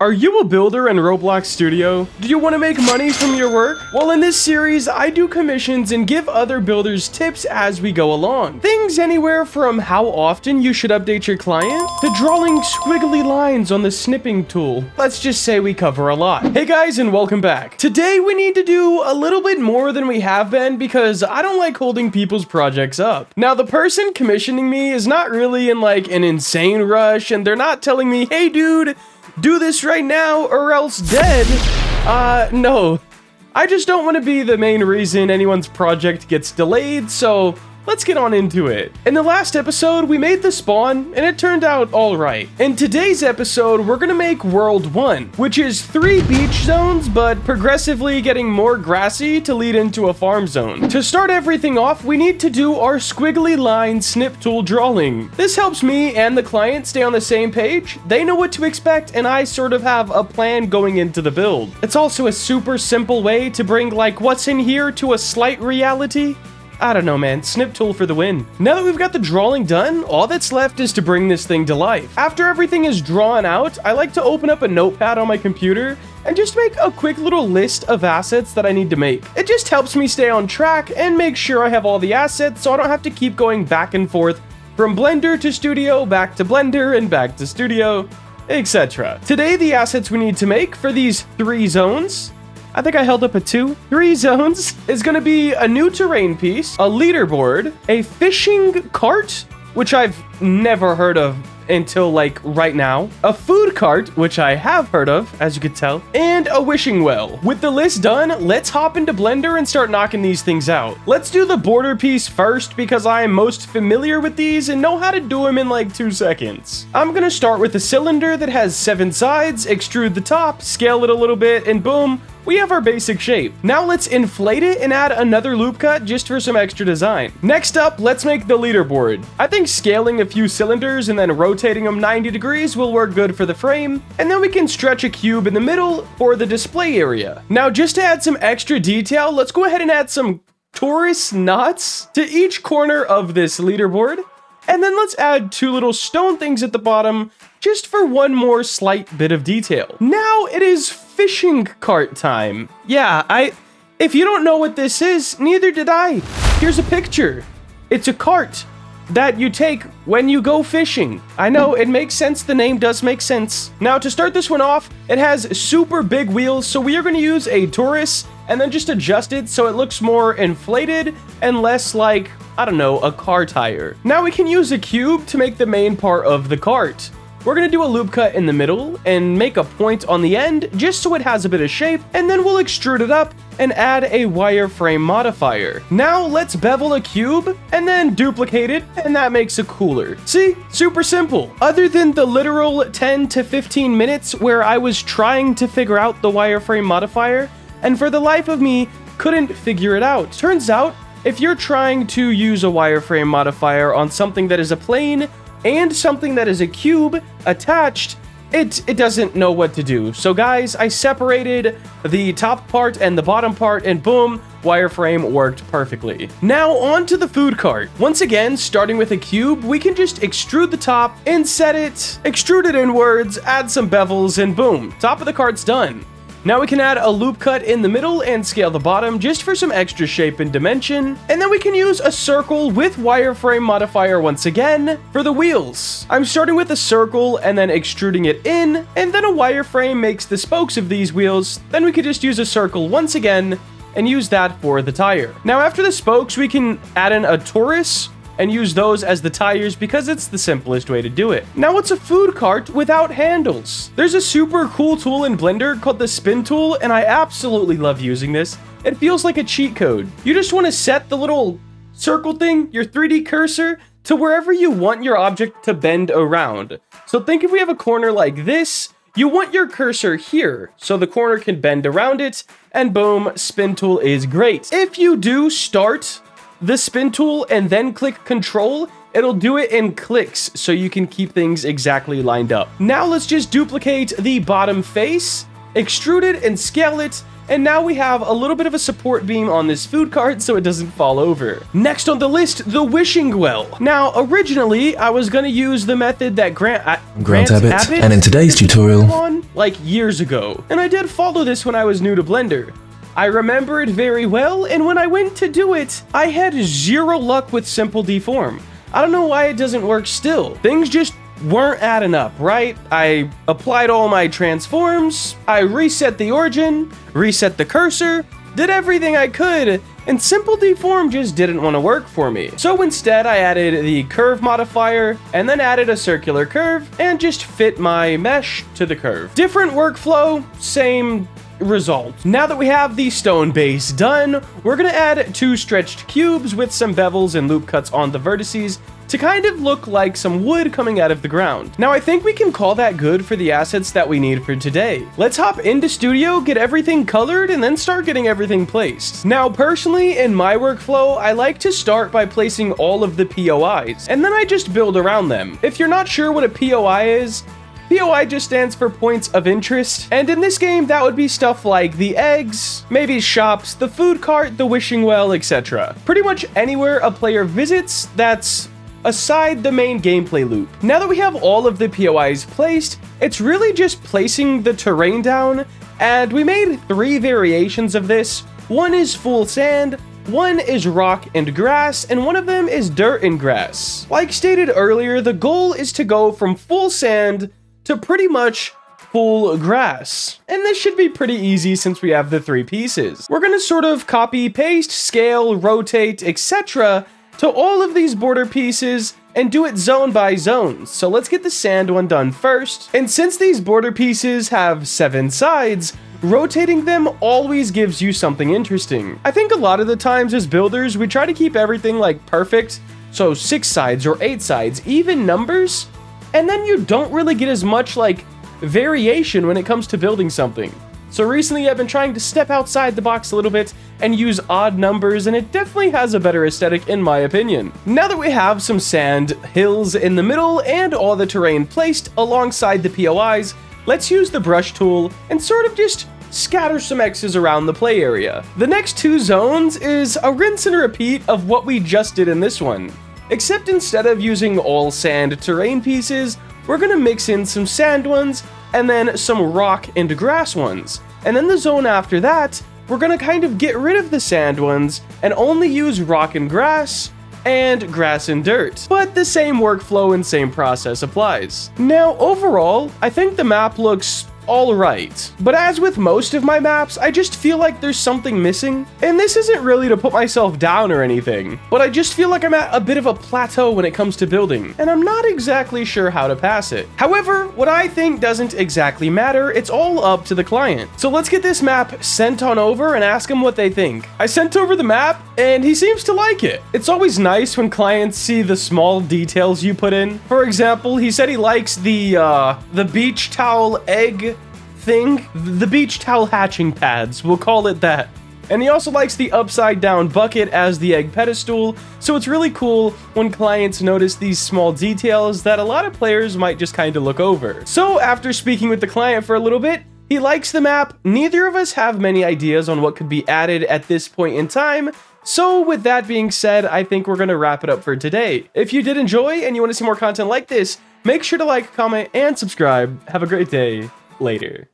Are you a builder in Roblox Studio? Do you want to make money from your work? Well, in this series, I do commissions and give other builders tips as we go along. Things anywhere from how often you should update your client to drawing squiggly lines on the snipping tool. Let's just say we cover a lot. Hey guys, and welcome back. Today, we need to do a little bit more than we have been because I don't like holding people's projects up. Now, the person commissioning me is not really in like an insane rush, and they're not telling me, hey dude, do this right now or else dead. No. I just don't want to be the main reason anyone's project gets delayed, so let's get on into it. In the last episode, we made the spawn, and it turned out alright. In today's episode, we're gonna make World 1, which is 3 beach zones, but progressively getting more grassy to lead into a farm zone. To start everything off, we need to do our squiggly line snip tool drawing. This helps me and the client stay on the same page. They know what to expect, and I sort of have a plan going into the build. It's also a super simple way to bring like what's in here to a slight reality. I don't know, man. Snip tool for the win. Now that we've got the drawing done, all that's left is to bring this thing to life. After everything is drawn out, I like to open up a notepad on my computer and just make a quick little list of assets that I need to make. It just helps me stay on track and make sure I have all the assets so I don't have to keep going back and forth from Blender to Studio, back to Blender, and back to Studio, etc. Today, the assets we need to make for these 3 zones, I think I held up a 3 zones, is going to be a new terrain piece, a leaderboard, a fishing cart, which I've never heard of until like right now, a food cart, which I have heard of, as you could tell, and a wishing well. With the list done, let's hop into Blender and start knocking these things out. Let's do the border piece first because I am most familiar with these and know how to do them in like 2 seconds. I'm gonna start with a cylinder that has 7 sides, extrude the top, scale it a little bit, and boom, we have our basic shape. Now let's inflate it and add another loop cut just for some extra design. Next up, let's make the leaderboard. I think scaling a few cylinders and then rotating them 90 degrees will work good for the frame, and then we can stretch a cube in the middle for the display area. Now just to add some extra detail, let's go ahead and add some Taurus knots to each corner of this leaderboard, and then let's add 2 little stone things at the bottom just for one more slight bit of detail. Now it is fishing cart time. Yeah, if you don't know what this is, neither did I. Here's a picture. It's a cart that you take when you go fishing. I know, it makes sense. The name does make sense. Now to start this one off, it has super big wheels, so we are going to use a Taurus and then just adjust it so it looks more inflated and less like, I don't know, a car tire. Now we can use a cube to make the main part of the cart. We're going to do a loop cut in the middle and make a point on the end just so it has a bit of shape, and then we'll extrude it up and add a wireframe modifier. Now let's bevel a cube and then duplicate it, and that makes a cooler. See? Super simple. Other than the literal 10 to 15 minutes where I was trying to figure out the wireframe modifier, and for the life of me, couldn't figure it out. Turns out, if you're trying to use a wireframe modifier on something that is a plane and something that is a cube attached, it doesn't know what to do. So guys, I separated the top part and the bottom part, and boom, wireframe worked perfectly. Now on to the food cart. Once again, starting with a cube, we can just extrude the top, inset it, extrude it inwards, add some bevels, and boom, top of the cart's done. Now we can add a loop cut in the middle and scale the bottom just for some extra shape and dimension. And then we can use a circle with wireframe modifier once again for the wheels. I'm starting with a circle and then extruding it in, and then a wireframe makes the spokes of these wheels. Then we could just use a circle once again and use that for the tire. Now after the spokes, we can add in a Taurus and use those as the tires because it's the simplest way to do it. Now what's a food cart without handles? There's a super cool tool in Blender called the spin tool, and I absolutely love using this. It feels like a cheat code. You just want to set the little circle thing, your 3D cursor, to wherever you want your object to bend around. So think if we have a corner like this, you want your cursor here, so the corner can bend around it, and boom, spin tool is great. If you do start the spin tool and then click Control, it'll do it in clicks so you can keep things exactly lined up. Now let's just duplicate the bottom face, extrude it and scale it, And now we have a little bit of a support beam on this food cart so it doesn't fall over. Next on the list, the wishing well. Now, originally, I was gonna use the method that Grant Abbott, and in today's tutorial, on like years ago. And I did follow this when I was new to Blender. I remember it very well, and when I went to do it, I had zero luck with Simple Deform. I don't know why it doesn't work still. Things just weren't adding up, right? I applied all my transforms, I reset the origin, reset the cursor, did everything I could, and Simple Deform just didn't want to work for me. So instead, I added the curve modifier, and then added a circular curve, and just fit my mesh to the curve. Different workflow, same result. Now that we have the stone base done, we're gonna add 2 stretched cubes with some bevels and loop cuts on the vertices to kind of look like some wood coming out of the ground. Now I think we can call that good for the assets that we need for today. Let's hop into Studio, get everything colored, and then start getting everything placed. Now personally, in my workflow, I like to start by placing all of the POIs, and then I just build around them. If you're not sure what a POI is, POI just stands for points of interest, and in this game that would be stuff like the eggs, maybe shops, the food cart, the wishing well, etc. Pretty much anywhere a player visits that's aside the main gameplay loop. Now that we have all of the POIs placed, it's really just placing the terrain down, and we made 3 variations of this. One is full sand, one is rock and grass, and one of them is dirt and grass. Like stated earlier, the goal is to go from full sand to pretty much full grass. And this should be pretty easy since we have the 3 pieces. We're gonna sort of copy, paste, scale, rotate, etc. to all of these border pieces and do it zone by zone. So let's get the sand one done first. And since these border pieces have 7 sides, rotating them always gives you something interesting. I think a lot of the times as builders, we try to keep everything like perfect. So 6 sides or 8 sides, even numbers. And then you don't really get as much like variation when it comes to building something. So recently I've been trying to step outside the box a little bit and use odd numbers, and it definitely has a better aesthetic in my opinion. Now that we have some sand, hills in the middle, and all the terrain placed alongside the POIs, let's use the brush tool and sort of just scatter some X's around the play area. The next 2 zones is a rinse and repeat of what we just did in this one. Except instead of using all sand terrain pieces, we're gonna mix in some sand ones and then some rock and grass ones. And then the zone after that, we're gonna kind of get rid of the sand ones and only use rock and grass and dirt. But the same workflow and same process applies. Now, overall, I think the map looks alright. But as with most of my maps, I just feel like there's something missing. And this isn't really to put myself down or anything, but I just feel like I'm at a bit of a plateau when it comes to building, and I'm not exactly sure how to pass it. However, what I think doesn't exactly matter, it's all up to the client. So let's get this map sent on over and ask him what they think. I sent over the map, and he seems to like it. It's always nice when clients see the small details you put in. For example, he said he likes the beach towel egg thing, the beach towel hatching pads, we'll call it that. And he also likes the upside down bucket as the egg pedestal, so it's really cool when clients notice these small details that a lot of players might just kind of look over. So after speaking with the client for a little bit, he likes the map. Neither of us have many ideas on what could be added at this point in time. So with that being said, I think we're gonna wrap it up for today. If you did enjoy and you want to see more content like this, make sure to like, comment, and subscribe. Have a great day. Later.